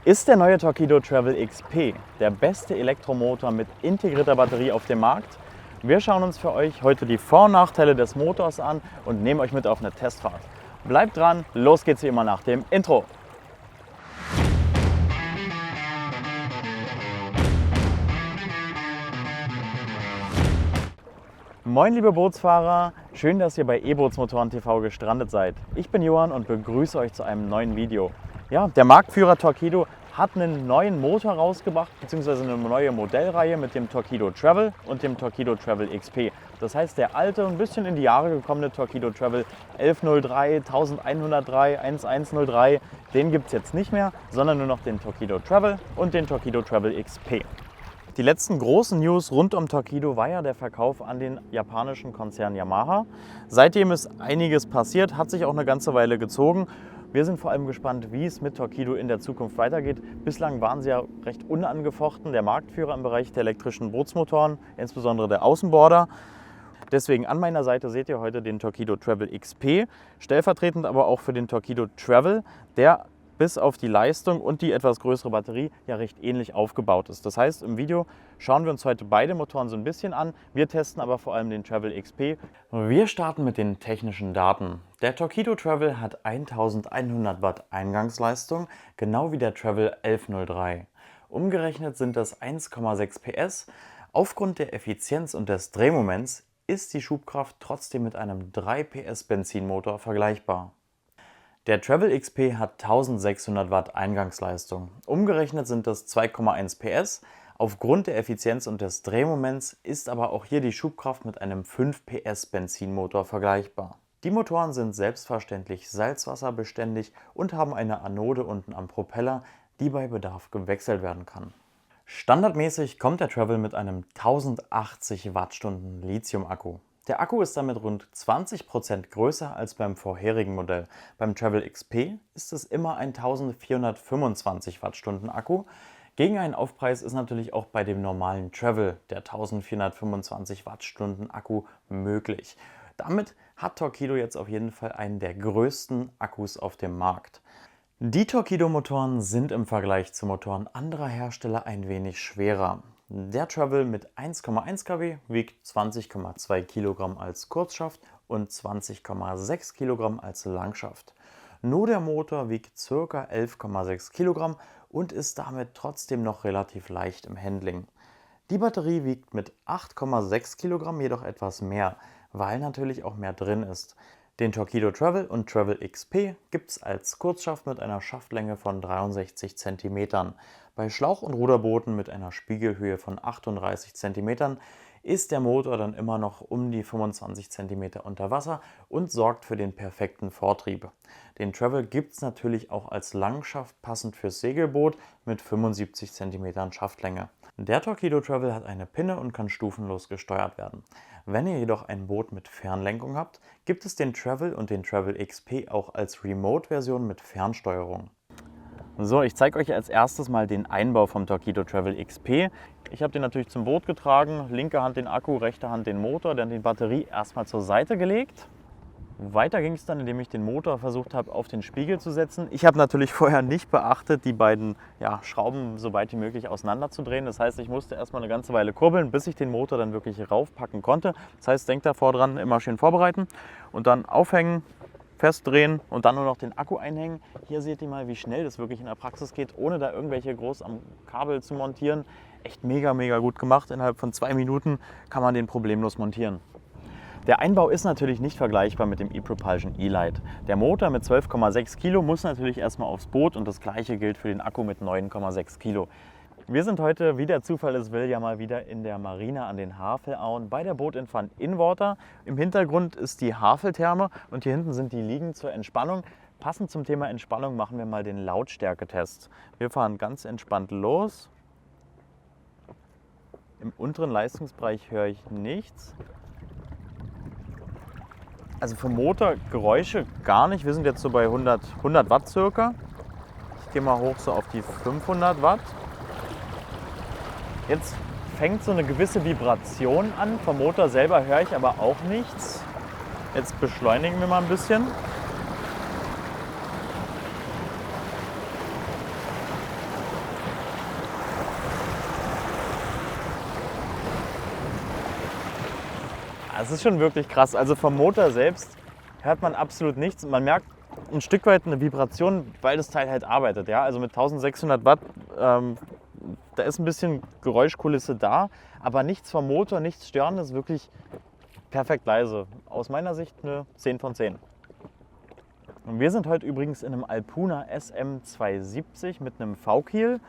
Ist der neue Torqeedo Travel XP der beste Elektromotor mit integrierter Batterie auf dem Markt? Wir schauen uns für euch heute die Vor- und Nachteile des Motors an und nehmen euch mit auf eine Testfahrt. Bleibt dran, los geht's wie immer nach dem Intro. Moin liebe Bootsfahrer, schön, dass ihr bei E-Bootsmotoren TV gestrandet seid. Ich bin Johann und begrüße euch zu einem neuen Video. Ja, der Marktführer Torqeedo hat einen neuen Motor rausgebracht, beziehungsweise eine neue Modellreihe mit dem Torqeedo Travel und dem Torqeedo Travel XP. Das heißt, der alte, ein bisschen in die Jahre gekommene Torqeedo Travel 1103, 1103, 1103, den gibt es jetzt nicht mehr, sondern nur noch den Torqeedo Travel und den Torqeedo Travel XP. Die letzten großen News rund um Torqeedo war ja der Verkauf an den japanischen Konzern Yamaha. Seitdem ist einiges passiert, hat sich auch eine ganze Weile gezogen. Wir sind vor allem gespannt, wie es mit Torqeedo in der Zukunft weitergeht. Bislang waren sie ja recht unangefochten der Marktführer im Bereich der elektrischen Bootsmotoren, insbesondere der Außenborder. Deswegen an meiner Seite seht ihr heute den Torqeedo Travel XP, stellvertretend aber auch für den Torqeedo Travel, der bis auf die Leistung und die etwas größere Batterie ja recht ähnlich aufgebaut ist. Das heißt, im Video schauen wir uns heute beide Motoren so ein bisschen an. Wir testen aber vor allem den Travel XP. Wir starten mit den technischen Daten. Der Torqeedo Travel hat 1100 Watt Eingangsleistung, genau wie der Travel 1103. Umgerechnet sind das 1,6 PS. Aufgrund der Effizienz und des Drehmoments ist die Schubkraft trotzdem mit einem 3 PS Benzinmotor vergleichbar. Der Travel XP hat 1600 Watt Eingangsleistung. Umgerechnet sind das 2,1 PS. Aufgrund der Effizienz und des Drehmoments ist aber auch hier die Schubkraft mit einem 5 PS Benzinmotor vergleichbar. Die Motoren sind selbstverständlich salzwasserbeständig und haben eine Anode unten am Propeller, die bei Bedarf gewechselt werden kann. Standardmäßig kommt der Travel mit einem 1080 Wattstunden Lithium-Akku. Der Akku ist damit rund 20% größer als beim vorherigen Modell. Beim Travel XP ist es immer ein 1425 Wattstunden Akku. Gegen einen Aufpreis ist natürlich auch bei dem normalen Travel der 1425 Wattstunden Akku möglich. Damit hat Torqeedo jetzt auf jeden Fall einen der größten Akkus auf dem Markt. Die Torqeedo-Motoren sind im Vergleich zu Motoren anderer Hersteller ein wenig schwerer. Der Travel mit 1,1 kW wiegt 20,2 Kilogramm als Kurzschaft und 20,6 Kilogramm als Langschaft. Nur der Motor wiegt ca. 11,6 Kilogramm und ist damit trotzdem noch relativ leicht im Handling. Die Batterie wiegt mit 8,6 Kilogramm jedoch etwas mehr, weil natürlich auch mehr drin ist. Den Torqeedo Travel und Travel XP gibt es als Kurzschaft mit einer Schaftlänge von 63 cm. Bei Schlauch- und Ruderbooten mit einer Spiegelhöhe von 38 cm ist der Motor dann immer noch um die 25 cm unter Wasser und sorgt für den perfekten Vortrieb. Den Travel gibt es natürlich auch als Langschaft passend fürs Segelboot mit 75 cm Schaftlänge. Der Torqeedo Travel hat eine Pinne und kann stufenlos gesteuert werden. Wenn ihr jedoch ein Boot mit Fernlenkung habt, gibt es den Travel und den Travel XP auch als Remote-Version mit Fernsteuerung. So, ich zeige euch als erstes mal den Einbau vom Torqeedo Travel XP. Ich habe den natürlich zum Boot getragen, linke Hand den Akku, rechte Hand den Motor, dann die Batterie erstmal zur Seite gelegt. Weiter ging es dann, indem ich den Motor versucht habe, auf den Spiegel zu setzen. Ich habe natürlich vorher nicht beachtet, die beiden Schrauben so weit wie möglich auseinanderzudrehen. Das heißt, ich musste erstmal eine ganze Weile kurbeln, bis ich den Motor dann wirklich raufpacken konnte. Das heißt, denkt davor dran, immer schön vorbereiten und dann aufhängen, festdrehen und dann nur noch den Akku einhängen. Hier seht ihr mal, wie schnell das wirklich in der Praxis geht, ohne da irgendwelche groß am Kabel zu montieren. Echt mega gut gemacht. Innerhalb von 2 Minuten kann man den problemlos montieren. Der Einbau ist natürlich nicht vergleichbar mit dem ePropulsion E-Lite. Der Motor mit 12,6 Kilo muss natürlich erstmal aufs Boot und das gleiche gilt für den Akku mit 9,6 Kilo. Wir sind heute, wie der Zufall es will, ja mal wieder in der Marina an den Havelauen bei der Boat Fun Inwater. Im Hintergrund ist die Haveltherme und hier hinten sind die Liegen zur Entspannung. Passend zum Thema Entspannung machen wir mal den Lautstärketest. Wir fahren ganz entspannt los. Im unteren Leistungsbereich höre ich nichts. Also vom Motor Geräusche gar nicht. Wir sind jetzt so bei 100 Watt circa. Ich gehe mal hoch so auf die 500 Watt. Jetzt fängt so eine gewisse Vibration an. Vom Motor selber höre ich aber auch nichts. Jetzt beschleunigen wir mal ein bisschen. Das ist schon wirklich krass. Also vom Motor selbst hört man absolut nichts. Man merkt ein Stück weit eine Vibration, weil das Teil halt arbeitet. Ja? Also mit 1600 Watt, da ist ein bisschen Geräuschkulisse da, aber nichts vom Motor, nichts Störendes, wirklich perfekt leise. Aus meiner Sicht eine 10 von 10. Und wir sind heute übrigens in einem Alpuna SM270 mit einem V-Kiel.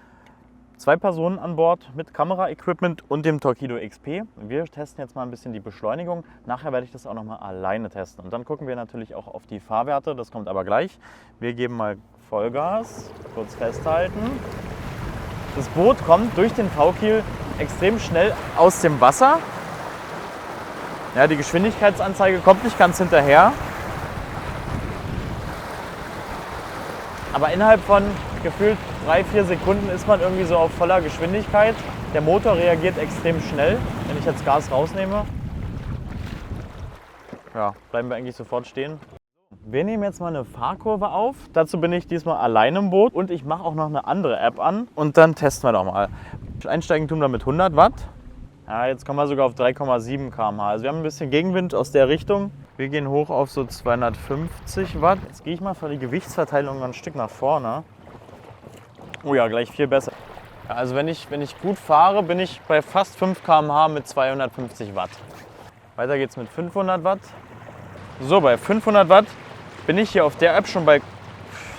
2 Personen an Bord mit Kamera-Equipment und dem Torqeedo XP. Wir testen jetzt mal ein bisschen die Beschleunigung. Nachher werde ich das auch noch mal alleine testen. Und dann gucken wir natürlich auch auf die Fahrwerte. Das kommt aber gleich. Wir geben mal Vollgas. Kurz festhalten. Das Boot kommt durch den V-Kiel extrem schnell aus dem Wasser. Ja, die Geschwindigkeitsanzeige kommt nicht ganz hinterher. Aber innerhalb von gefühlt 3-4 Sekunden ist man irgendwie so auf voller Geschwindigkeit. Der Motor reagiert extrem schnell, wenn ich jetzt Gas rausnehme. Ja, bleiben wir eigentlich sofort stehen. Wir nehmen jetzt mal eine Fahrkurve auf. Dazu bin ich diesmal allein im Boot und ich mache auch noch eine andere App an und dann testen wir doch mal. Einsteigen tun wir mit 100 Watt. Ja, jetzt kommen wir sogar auf 3,7 km/h. Also wir haben ein bisschen Gegenwind aus der Richtung. Wir gehen hoch auf so 250 Watt. Jetzt gehe ich mal für die Gewichtsverteilung ein Stück nach vorne. Oh ja, gleich viel besser. Ja, also wenn ich gut fahre, bin ich bei fast 5 km/h mit 250 Watt. Weiter geht's mit 500 Watt. So, bei 500 Watt bin ich hier auf der App schon bei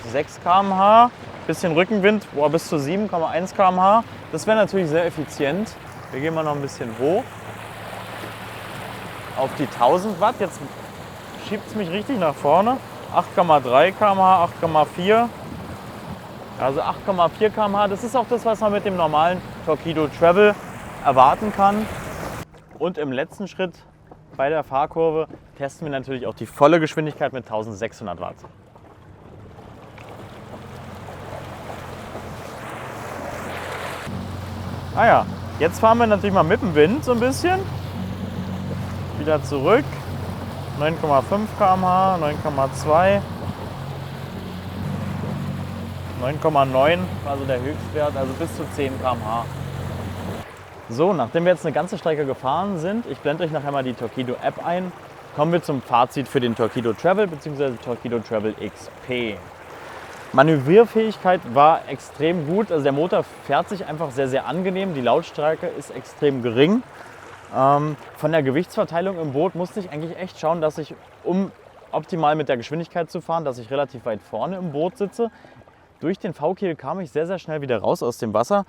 6 km/h. Bisschen Rückenwind, bis zu 7,1 km/h. Das wäre natürlich sehr effizient. Wir gehen mal noch ein bisschen hoch. Auf die 1000 Watt. Jetzt schiebt es mich richtig nach vorne. 8,3 km/h, 8,4. Also 8,4 km/h. Das ist auch das, was man mit dem normalen Torqeedo Travel erwarten kann. Und im letzten Schritt bei der Fahrkurve testen wir natürlich auch die volle Geschwindigkeit mit 1600 Watt. Ah ja, jetzt fahren wir natürlich mal mit dem Wind so ein bisschen. Wieder zurück. 9,5 km/h, 9,2, 9,9, also der Höchstwert, also bis zu 10 km/h. So, nachdem wir jetzt eine ganze Strecke gefahren sind, ich blende euch nachher mal die Torqeedo App ein, kommen wir zum Fazit für den Torqeedo Travel bzw. Torqeedo Travel XP. Manövrierfähigkeit war extrem gut, also der Motor fährt sich einfach sehr, sehr angenehm, die Lautstärke ist extrem gering. Von der Gewichtsverteilung im Boot musste ich eigentlich echt schauen, dass ich, um optimal mit der Geschwindigkeit zu fahren, dass ich relativ weit vorne im Boot sitze. Durch den V-Kiel kam ich sehr, sehr schnell wieder raus aus dem Wasser.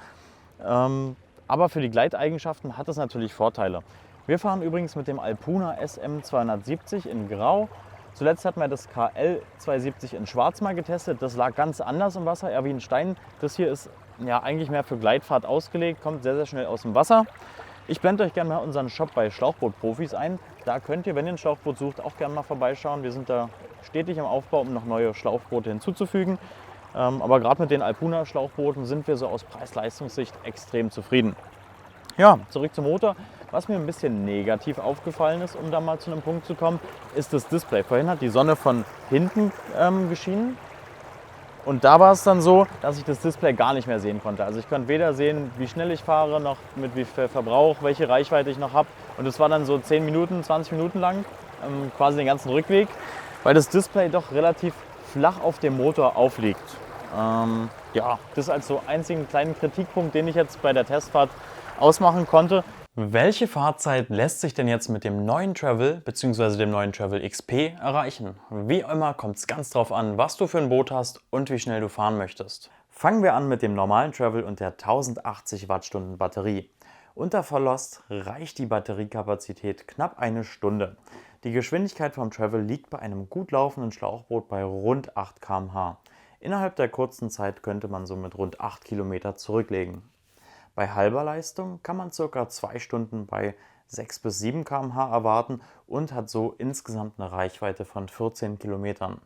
Aber für die Gleiteigenschaften hat es natürlich Vorteile. Wir fahren übrigens mit dem Alpuna SM270 in Grau. Zuletzt hatten wir das KL 270 in Schwarz mal getestet. Das lag ganz anders im Wasser, eher wie ein Stein. Das hier ist ja eigentlich mehr für Gleitfahrt ausgelegt, kommt sehr, sehr schnell aus dem Wasser. Ich blende euch gerne mal unseren Shop bei Schlauchboot-Profis ein. Da könnt ihr, wenn ihr ein Schlauchboot sucht, auch gerne mal vorbeischauen. Wir sind da stetig im Aufbau, um noch neue Schlauchboote hinzuzufügen. Aber gerade mit den Alpuna-Schlauchbooten sind wir so aus Preis-Leistungssicht extrem zufrieden. Ja, zurück zum Motor. Was mir ein bisschen negativ aufgefallen ist, um da mal zu einem Punkt zu kommen, ist das Display. Vorhin hat die Sonne von hinten geschienen. Und da war es dann so, dass ich das Display gar nicht mehr sehen konnte. Also ich konnte weder sehen, wie schnell ich fahre, noch mit wie viel Verbrauch, welche Reichweite ich noch habe. Und das war dann so 10 Minuten, 20 Minuten lang, quasi den ganzen Rückweg, weil das Display doch relativ flach auf dem Motor aufliegt. Ja, das als so einzigen kleinen Kritikpunkt, den ich jetzt bei der Testfahrt ausmachen konnte. Welche Fahrzeit lässt sich denn jetzt mit dem neuen Travel bzw. dem neuen Travel XP erreichen? Wie immer kommt es ganz drauf an, was du für ein Boot hast und wie schnell du fahren möchtest. Fangen wir an mit dem normalen Travel und der 1080 Wattstunden Batterie. Unter Verlust reicht die Batteriekapazität knapp eine Stunde. Die Geschwindigkeit vom Travel liegt bei einem gut laufenden Schlauchboot bei rund 8 km/h. Innerhalb der kurzen Zeit könnte man somit rund 8 Kilometer zurücklegen. Bei halber Leistung kann man ca. 2 Stunden bei 6 bis 7 km/h erwarten und hat so insgesamt eine Reichweite von 14 Kilometern.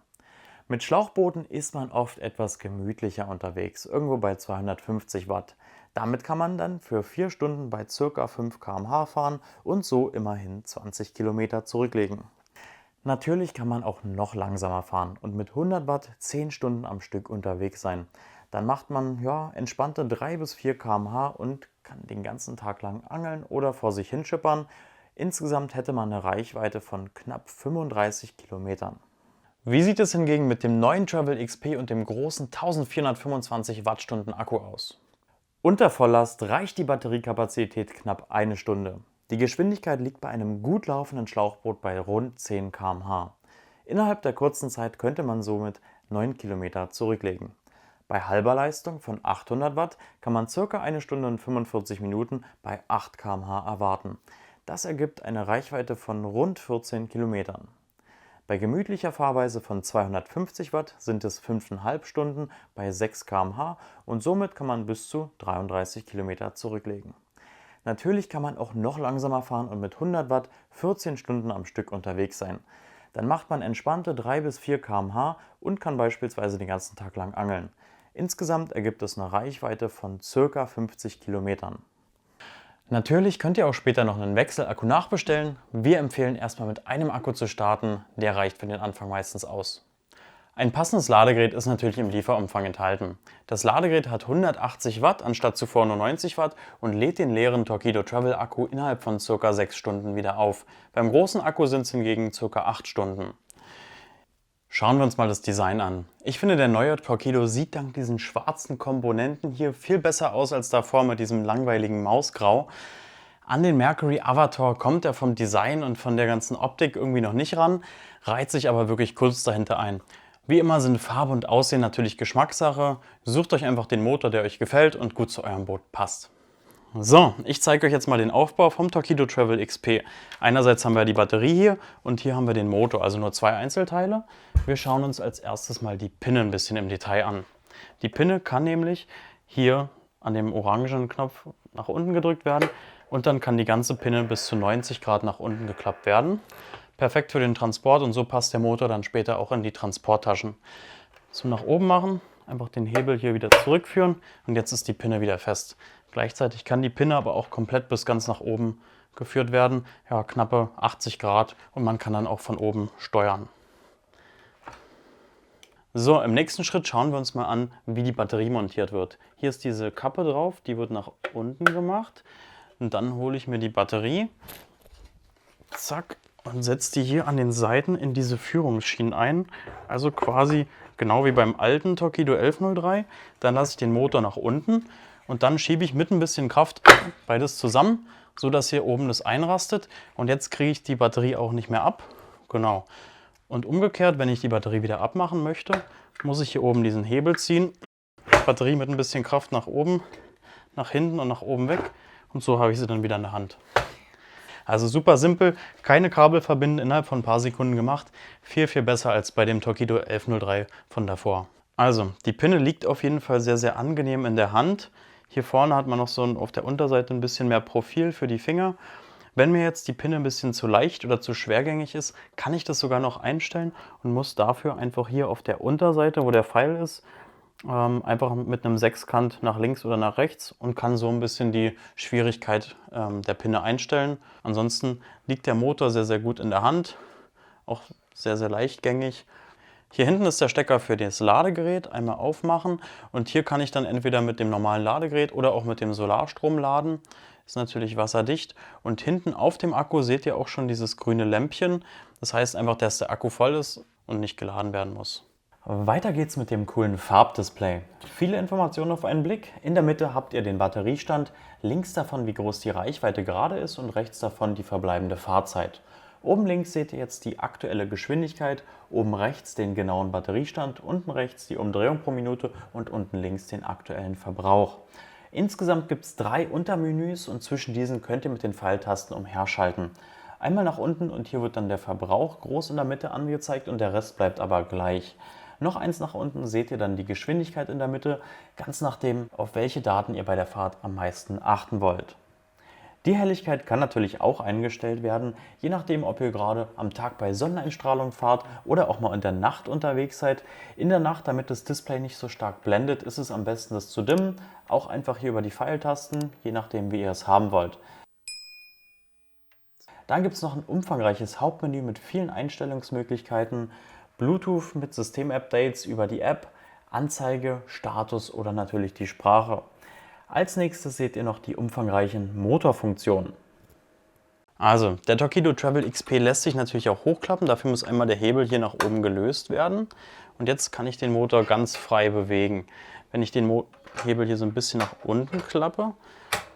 Mit Schlauchbooten ist man oft etwas gemütlicher unterwegs, irgendwo bei 250 Watt. Damit kann man dann für 4 Stunden bei ca. 5 km/h fahren und so immerhin 20 Kilometer zurücklegen. Natürlich kann man auch noch langsamer fahren und mit 100 Watt 10 Stunden am Stück unterwegs sein. Dann macht man entspannte 3 bis 4 km/h und kann den ganzen Tag lang angeln oder vor sich hinschippern. Insgesamt hätte man eine Reichweite von knapp 35 Kilometern. Wie sieht es hingegen mit dem neuen Travel XP und dem großen 1425 Wattstunden Akku aus? Unter Volllast reicht die Batteriekapazität knapp eine Stunde. Die Geschwindigkeit liegt bei einem gut laufenden Schlauchboot bei rund 10 km/h. Innerhalb der kurzen Zeit könnte man somit 9 Kilometer zurücklegen. Bei halber Leistung von 800 Watt kann man ca. 1 Stunde und 45 Minuten bei 8 km/h erwarten. Das ergibt eine Reichweite von rund 14 Kilometern. Bei gemütlicher Fahrweise von 250 Watt sind es 5,5 Stunden bei 6 km/h und somit kann man bis zu 33 Kilometer zurücklegen. Natürlich kann man auch noch langsamer fahren und mit 100 Watt 14 Stunden am Stück unterwegs sein. Dann macht man entspannte 3 bis 4 km/h und kann beispielsweise den ganzen Tag lang angeln. Insgesamt ergibt es eine Reichweite von ca. 50 Kilometern. Natürlich könnt ihr auch später noch einen Wechselakku nachbestellen. Wir empfehlen erstmal mit einem Akku zu starten, der reicht für den Anfang meistens aus. Ein passendes Ladegerät ist natürlich im Lieferumfang enthalten. Das Ladegerät hat 180 Watt anstatt zuvor nur 90 Watt und lädt den leeren Torqeedo Travel Akku innerhalb von ca. 6 Stunden wieder auf. Beim großen Akku sind es hingegen ca. 8 Stunden. Schauen wir uns mal das Design an. Ich finde, der neue Torqeedo sieht dank diesen schwarzen Komponenten hier viel besser aus als davor mit diesem langweiligen Mausgrau. An den Mercury Avator kommt er vom Design und von der ganzen Optik irgendwie noch nicht ran, reiht sich aber wirklich kurz dahinter ein. Wie immer sind Farbe und Aussehen natürlich Geschmackssache. Sucht euch einfach den Motor, der euch gefällt und gut zu eurem Boot passt. So, ich zeige euch jetzt mal den Aufbau vom Torqeedo Travel XP. Einerseits haben wir die Batterie hier und hier haben wir den Motor, also nur zwei Einzelteile. Wir schauen uns als erstes mal die Pinne ein bisschen im Detail an. Die Pinne kann nämlich hier an dem orangen Knopf nach unten gedrückt werden und dann kann die ganze Pinne bis zu 90 Grad nach unten geklappt werden. Perfekt für den Transport und so passt der Motor dann später auch in die Transporttaschen. Zum nach oben machen, einfach den Hebel hier wieder zurückführen und jetzt ist die Pinne wieder fest. Gleichzeitig kann die Pinne aber auch komplett bis ganz nach oben geführt werden, ja, knappe 80 Grad und man kann dann auch von oben steuern. So, im nächsten Schritt schauen wir uns mal an, wie die Batterie montiert wird. Hier ist diese Kappe drauf, die wird nach unten gemacht und dann hole ich mir die Batterie, zack, und setze die hier an den Seiten in diese Führungsschienen ein, also quasi genau wie beim alten Torqeedo 1103. Dann lasse ich den Motor nach unten und dann schiebe ich mit ein bisschen Kraft beides zusammen, so dass hier oben das einrastet und jetzt kriege ich die Batterie auch nicht mehr ab. Genau. Und umgekehrt, wenn ich die Batterie wieder abmachen möchte, muss ich hier oben diesen Hebel ziehen, Batterie mit ein bisschen Kraft nach oben, nach hinten und nach oben weg und so habe ich sie dann wieder in der Hand. Also super simpel, keine Kabel verbinden, innerhalb von ein paar Sekunden gemacht. Viel, viel besser als bei dem Torqeedo 1103 von davor. Also, die Pinne liegt auf jeden Fall sehr, sehr angenehm in der Hand. Hier vorne hat man noch so auf der Unterseite ein bisschen mehr Profil für die Finger. Wenn mir jetzt die Pinne ein bisschen zu leicht oder zu schwergängig ist, kann ich das sogar noch einstellen und muss dafür einfach hier auf der Unterseite, wo der Pfeil ist, einfach mit einem Sechskant nach links oder nach rechts und kann so ein bisschen die Schwierigkeit der Pinne einstellen. Ansonsten liegt der Motor sehr, sehr gut in der Hand, auch sehr, sehr leichtgängig. Hier hinten ist der Stecker für das Ladegerät, einmal aufmachen und hier kann ich dann entweder mit dem normalen Ladegerät oder auch mit dem Solarstrom laden. Ist natürlich wasserdicht und hinten auf dem Akku seht ihr auch schon dieses grüne Lämpchen. Das heißt einfach, dass der Akku voll ist und nicht geladen werden muss. Weiter geht's mit dem coolen Farbdisplay. Viele Informationen auf einen Blick. In der Mitte habt ihr den Batteriestand, links davon wie groß die Reichweite gerade ist und rechts davon die verbleibende Fahrzeit. Oben links seht ihr jetzt die aktuelle Geschwindigkeit, oben rechts den genauen Batteriestand, unten rechts die Umdrehung pro Minute und unten links den aktuellen Verbrauch. Insgesamt gibt es 3 Untermenüs und zwischen diesen könnt ihr mit den Pfeiltasten umherschalten. Einmal nach unten und hier wird dann der Verbrauch groß in der Mitte angezeigt und der Rest bleibt aber gleich. Noch eins nach unten seht ihr dann die Geschwindigkeit in der Mitte, ganz nachdem, auf welche Daten ihr bei der Fahrt am meisten achten wollt. Die Helligkeit kann natürlich auch eingestellt werden, je nachdem, ob ihr gerade am Tag bei Sonneneinstrahlung fahrt oder auch mal in der Nacht unterwegs seid. In der Nacht, damit das Display nicht so stark blendet, ist es am besten, das zu dimmen. Auch einfach hier über die Pfeiltasten, je nachdem, wie ihr es haben wollt. Dann gibt es noch ein umfangreiches Hauptmenü mit vielen Einstellungsmöglichkeiten, Bluetooth mit System-Updates über die App, Anzeige, Status oder natürlich die Sprache. Als nächstes seht ihr noch die umfangreichen Motorfunktionen. Also, der Torqeedo Travel XP lässt sich natürlich auch hochklappen. Dafür muss einmal der Hebel hier nach oben gelöst werden. Und jetzt kann ich den Motor ganz frei bewegen. Wenn ich den Hebel hier so ein bisschen nach unten klappe,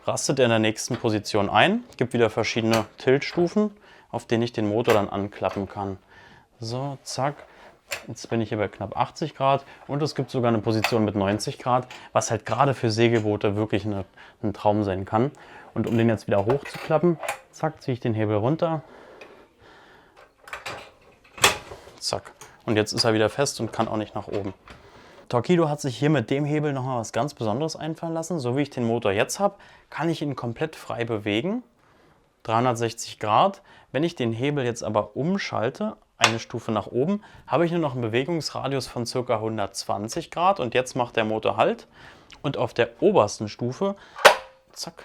rastet er in der nächsten Position ein. Es gibt wieder verschiedene Tiltstufen, auf denen ich den Motor dann anklappen kann. So, zack. Jetzt bin ich hier bei knapp 80 Grad und es gibt sogar eine Position mit 90 Grad, was halt gerade für Segelboote wirklich ein Traum sein kann. Und um den jetzt wieder hochzuklappen, zack, ziehe ich den Hebel runter. Zack. Und jetzt ist er wieder fest und kann auch nicht nach oben. Torqeedo hat sich hier mit dem Hebel nochmal was ganz Besonderes einfallen lassen. So wie ich den Motor jetzt habe, kann ich ihn komplett frei bewegen. 360 Grad. Wenn ich den Hebel jetzt aber umschalte, eine Stufe nach oben, habe ich nur noch einen Bewegungsradius von ca. 120 Grad und jetzt macht der Motor Halt. Und auf der obersten Stufe, zack,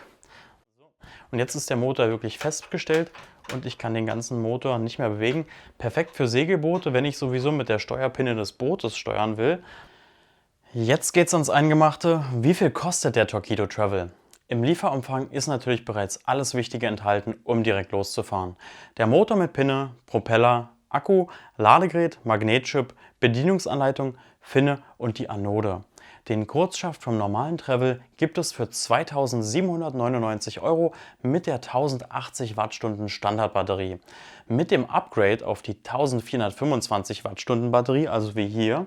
und jetzt ist der Motor wirklich festgestellt und ich kann den ganzen Motor nicht mehr bewegen. Perfekt für Segelboote, wenn ich sowieso mit der Steuerpinne des Bootes steuern will. Jetzt geht's ans Eingemachte. Wie viel kostet der Torqeedo Travel? Im Lieferumfang ist natürlich bereits alles Wichtige enthalten, um direkt loszufahren. Der Motor mit Pinne, Propeller, Akku, Ladegerät, Magnetchip, Bedienungsanleitung, Finne und die Anode. Den Kurzschaft vom normalen Travel gibt es für 2.799 € mit der 1080 Wattstunden Standardbatterie. Mit dem Upgrade auf die 1425 Wattstunden Batterie, also wie hier,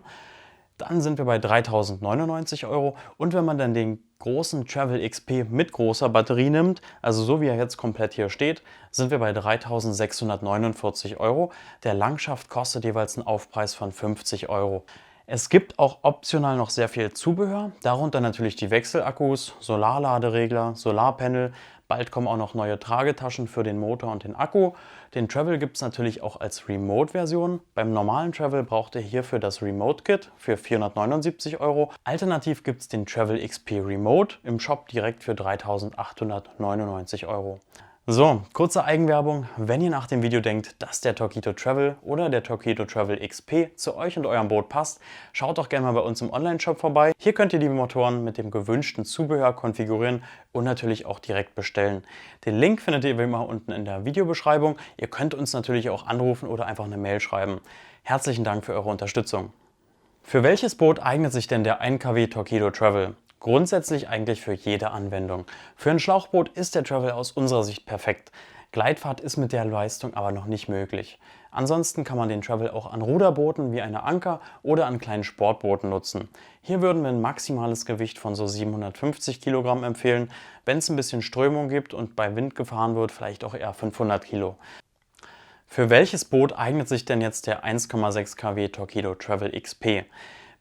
dann sind wir bei 3.099 € und wenn man dann den großen Travel XP mit großer Batterie nimmt, also so wie er jetzt komplett hier steht, sind wir bei 3.649 €. Der Langschaft kostet jeweils einen Aufpreis von 50 €. Es gibt auch optional noch sehr viel Zubehör, darunter natürlich die Wechselakkus, Solarladeregler, Solarpanel. Bald kommen auch noch neue Tragetaschen für den Motor und den Akku. Den Travel gibt es natürlich auch als Remote-Version. Beim normalen Travel braucht ihr hierfür das Remote-Kit für 479 €. Alternativ gibt es den Travel XP Remote im Shop direkt für 3.899 €. So, kurze Eigenwerbung. Wenn ihr nach dem Video denkt, dass der Torqeedo Travel oder der Torqeedo Travel XP zu euch und eurem Boot passt, schaut doch gerne mal bei uns im Online-Shop vorbei. Hier könnt ihr die Motoren mit dem gewünschten Zubehör konfigurieren und natürlich auch direkt bestellen. Den Link findet ihr wie immer unten in der Videobeschreibung. Ihr könnt uns natürlich auch anrufen oder einfach eine Mail schreiben. Herzlichen Dank für eure Unterstützung. Für welches Boot eignet sich denn der 1 kW Torqeedo Travel? Grundsätzlich eigentlich für jede Anwendung. Für ein Schlauchboot ist der Travel aus unserer Sicht perfekt. Gleitfahrt ist mit der Leistung aber noch nicht möglich. Ansonsten kann man den Travel auch an Ruderbooten wie eine Anker oder an kleinen Sportbooten nutzen. Hier würden wir ein maximales Gewicht von so 750 Kilogramm empfehlen. Wenn es ein bisschen Strömung gibt und bei Wind gefahren wird, vielleicht auch eher 500 Kilo. Für welches Boot eignet sich denn jetzt der 1,6 kW Torqeedo Travel XP?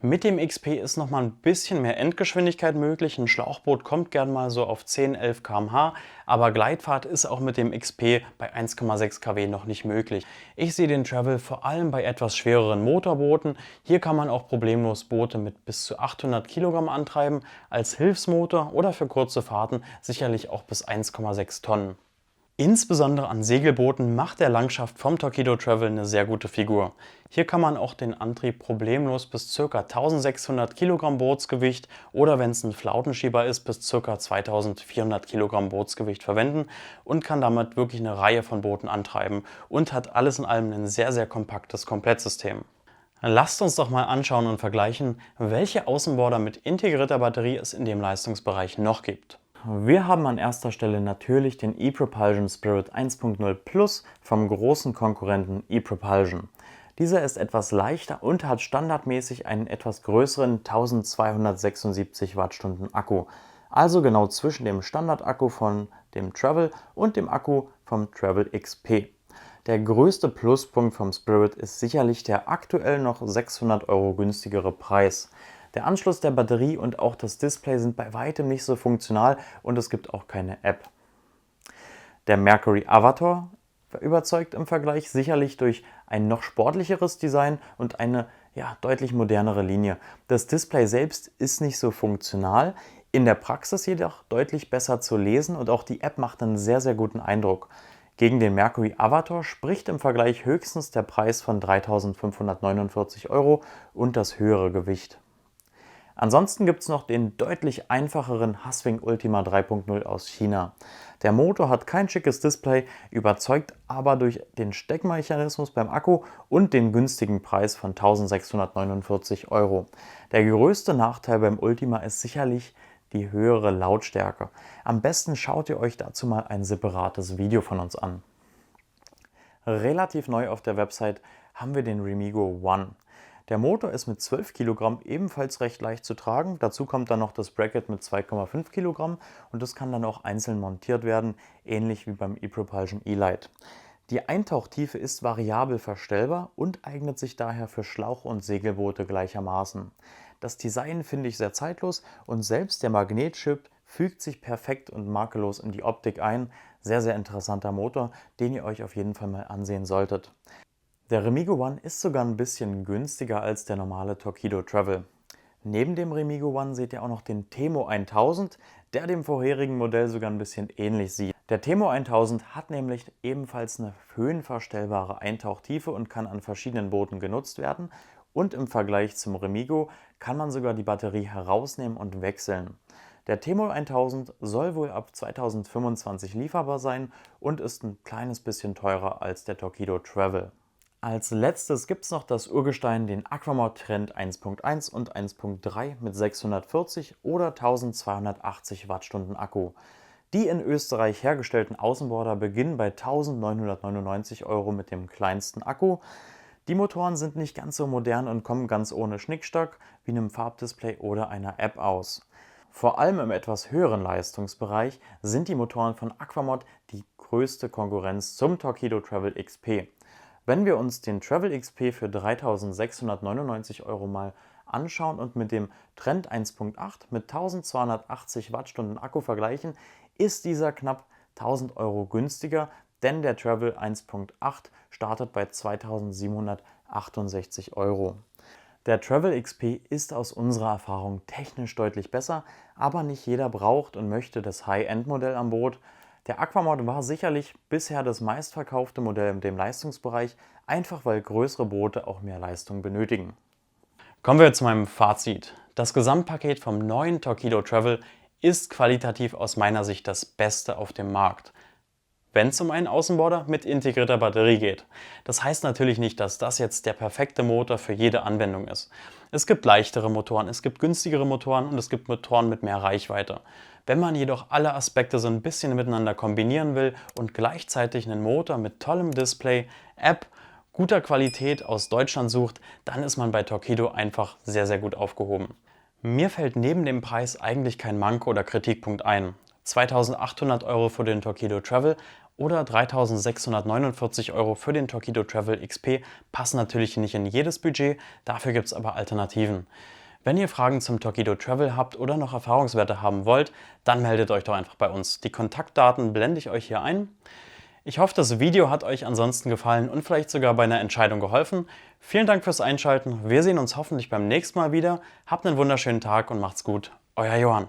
Mit dem XP ist noch mal ein bisschen mehr Endgeschwindigkeit möglich. Ein Schlauchboot kommt gern mal so auf 10-11 km/h, aber Gleitfahrt ist auch mit dem XP bei 1,6 kW noch nicht möglich. Ich sehe den Travel vor allem bei etwas schwereren Motorbooten. Hier kann man auch problemlos Boote mit bis zu 800 Kilogramm antreiben, als Hilfsmotor oder für kurze Fahrten sicherlich auch bis 1,6 Tonnen. Insbesondere an Segelbooten macht der Langschaft vom Torqeedo Travel eine sehr gute Figur. Hier kann man auch den Antrieb problemlos bis ca. 1600 Kilogramm Bootsgewicht oder wenn es ein Flautenschieber ist, bis ca. 2400 Kilogramm Bootsgewicht verwenden und kann damit wirklich eine Reihe von Booten antreiben und hat alles in allem ein sehr, sehr kompaktes Komplettsystem. Lasst uns doch mal anschauen und vergleichen, welche Außenborder mit integrierter Batterie es in dem Leistungsbereich noch gibt. Wir haben an erster Stelle natürlich den ePropulsion Spirit 1.0 Plus vom großen Konkurrenten ePropulsion. Dieser ist etwas leichter und hat standardmäßig einen etwas größeren 1276 Wattstunden Akku, also genau zwischen dem Standardakku von dem Travel und dem Akku vom Travel XP. Der größte Pluspunkt vom Spirit ist sicherlich der aktuell noch 600 € günstigere Preis. Der Anschluss der Batterie und auch das Display sind bei weitem nicht so funktional und es gibt auch keine App. Der Mercury Avator überzeugt im Vergleich sicherlich durch ein noch sportlicheres Design und eine deutlich modernere Linie. Das Display selbst ist nicht so funktional, in der Praxis jedoch deutlich besser zu lesen und auch die App macht einen sehr, sehr guten Eindruck. Gegen den Mercury Avator spricht im Vergleich höchstens der Preis von 3.549 € und das höhere Gewicht. Ansonsten gibt es noch den deutlich einfacheren Haswing Ultima 3.0 aus China. Der Motor hat kein schickes Display, überzeugt aber durch den Steckmechanismus beim Akku und den günstigen Preis von 1.649 €. Der größte Nachteil beim Ultima ist sicherlich die höhere Lautstärke. Am besten schaut ihr euch dazu mal ein separates Video von uns an. Relativ neu auf der Website haben wir den Remigo One. Der Motor ist mit 12 Kilogramm ebenfalls recht leicht zu tragen. Dazu kommt dann noch das Bracket mit 2,5 Kilogramm und das kann dann auch einzeln montiert werden, ähnlich wie beim ePropulsion E-Lite. Die Eintauchtiefe ist variabel verstellbar und eignet sich daher für Schlauch- und Segelboote gleichermaßen. Das Design finde ich sehr zeitlos und selbst der Magnetchip fügt sich perfekt und makellos in die Optik ein. Sehr, sehr interessanter Motor, den ihr euch auf jeden Fall mal ansehen solltet. Der Remigo One ist sogar ein bisschen günstiger als der normale Torqeedo Travel. Neben dem Remigo One seht ihr auch noch den Temo 1000, der dem vorherigen Modell sogar ein bisschen ähnlich sieht. Der Temo 1000 hat nämlich ebenfalls eine höhenverstellbare Eintauchtiefe und kann an verschiedenen Booten genutzt werden. Und im Vergleich zum Remigo kann man sogar die Batterie herausnehmen und wechseln. Der Temo 1000 soll wohl ab 2025 lieferbar sein und ist ein kleines bisschen teurer als der Torqeedo Travel. Als letztes gibt es noch das Urgestein, den Aquamod Trend 1.1 und 1.3 mit 640 oder 1280 Wattstunden Akku. Die in Österreich hergestellten Außenborder beginnen bei 1.999 € mit dem kleinsten Akku. Die Motoren sind nicht ganz so modern und kommen ganz ohne Schnickschnack wie einem Farbdisplay oder einer App aus. Vor allem im etwas höheren Leistungsbereich sind die Motoren von Aquamod die größte Konkurrenz zum Torqeedo Travel XP. Wenn wir uns den Travel XP für 3.699 € mal anschauen und mit dem Trend 1.8 mit 1280 Wattstunden Akku vergleichen, ist dieser knapp 1.000 € günstiger, denn der Travel 1.8 startet bei 2.768 €. Der Travel XP ist aus unserer Erfahrung technisch deutlich besser, aber nicht jeder braucht und möchte das High-End-Modell am Boot. Der Aquamod war sicherlich bisher das meistverkaufte Modell in dem Leistungsbereich, einfach weil größere Boote auch mehr Leistung benötigen. Kommen wir zu meinem Fazit. Das Gesamtpaket vom neuen Torqeedo Travel ist qualitativ aus meiner Sicht das Beste auf dem Markt, wenn es um einen Außenborder mit integrierter Batterie geht. Das heißt natürlich nicht, dass das jetzt der perfekte Motor für jede Anwendung ist. Es gibt leichtere Motoren, es gibt günstigere Motoren und es gibt Motoren mit mehr Reichweite. Wenn man jedoch alle Aspekte so ein bisschen miteinander kombinieren will und gleichzeitig einen Motor mit tollem Display, App, guter Qualität aus Deutschland sucht, dann ist man bei Torqeedo einfach sehr, sehr gut aufgehoben. Mir fällt neben dem Preis eigentlich kein Manko oder Kritikpunkt ein. 2.800 € für den Torqeedo Travel oder 3.649 € für den Torqeedo Travel XP passen natürlich nicht in jedes Budget, dafür gibt es aber Alternativen. Wenn ihr Fragen zum Torqeedo Travel habt oder noch Erfahrungswerte haben wollt, dann meldet euch doch einfach bei uns. Die Kontaktdaten blende ich euch hier ein. Ich hoffe, das Video hat euch ansonsten gefallen und vielleicht sogar bei einer Entscheidung geholfen. Vielen Dank fürs Einschalten. Wir sehen uns hoffentlich beim nächsten Mal wieder. Habt einen wunderschönen Tag und macht's gut. Euer Johann.